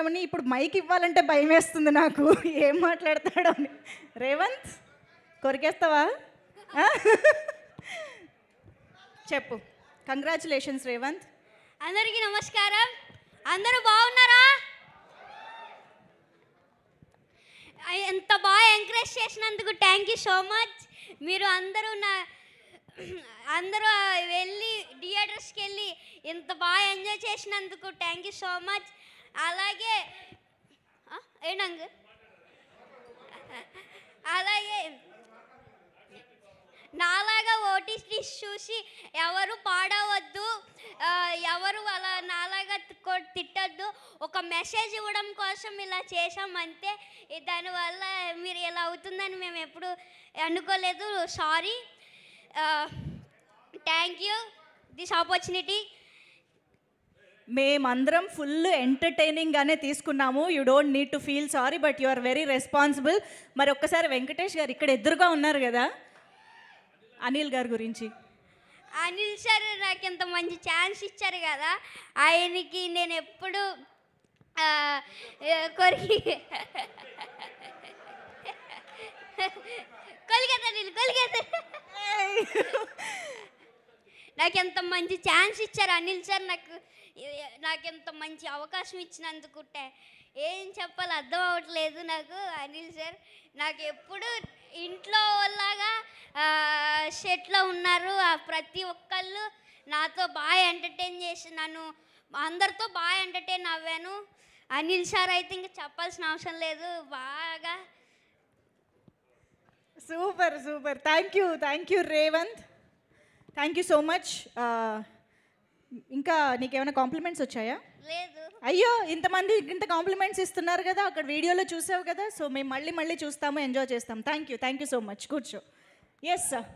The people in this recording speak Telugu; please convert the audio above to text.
అని ఇప్పుడు మైక్ ఇవ్వాలంటే భయం వేస్తుంది నాకు, ఏం మాట్లాడతాడో అని. రేవంత్, కొరికేస్తావా? చెప్పు. కంగ్రాచులేషన్స్ రేవంత్. అందరికీ నమస్కారం. అందరూ బాగున్నారా? ఎంత బాగా ఎంకరేజ్ చేసినందుకు థ్యాంక్ యూ సో మచ్. మీరు అందరూ వెళ్ళి థియేటర్స్కి వెళ్ళి ఇంత బాగా ఎంజాయ్ చేసినందుకు థ్యాంక్ యూ సో మచ్. అలాగే ఏంటంగ్ అలాగే నాలాగా ఓటీటీ చూసి ఎవరు పాడవద్దు, ఎవరు అలా నాలాగా తిట్టద్దు. ఒక మెసేజ్ ఇవ్వడం కోసం ఇలా చేసాం అంతే. దానివల్ల మీరు ఇలా అవుతుందని మేము ఎప్పుడు అనుకోలేదు. Sorry. Thank you this opportunity. మేమందరం ఫుల్ ఎంటర్టైనింగ్గానే తీసుకున్నాము. You don't need to feel sorry, but you are very responsible. మరి ఒక్కసారి వెంకటేష్ గారు ఇక్కడ ఎదురుగా ఉన్నారు కదా, అనిల్ గారి గురించి. అనిల్ సార్ నాకు ఇంత మంచి ఛాన్స్ ఇచ్చారు కదా, ఆయనకి నేను ఎప్పుడు నాకు ఎంత మంచి ఛాన్స్ ఇచ్చారు అనిల్ సార్. నాకు ఎంత మంచి అవకాశం ఇచ్చినందుకు ఏం చెప్పాలి అర్థం అవ్వట్లేదు నాకు. అనిల్ సార్ నాకు ఎప్పుడు ఇంట్లో లాగా సెట్లో ఉన్నారు. ప్రతి ఒక్కళ్ళు నాతో బాగా ఎంటర్టైన్ చేసి నన్ను అందరితో బాగా ఎంటర్టైన్ అవ్వాను. అనిల్ సార్ అయితే ఇంకా చెప్పాల్సిన అవసరం లేదు. బాగా super super. Thank you Revanth. Thank you so much. ఇంకా నీకేమైనా కాంప్లిమెంట్స్ వచ్చాయా? లేదు. అయ్యో, ఇంత కాంప్లిమెంట్స్ ఇస్తున్నారు కదా, అక్కడ వీడియోలో చూసావు కదా. సో మేము మళ్ళీ చూస్తాము, ఎంజాయ్ చేస్తాం. Thank you so much. కూర్చో. Yes sir.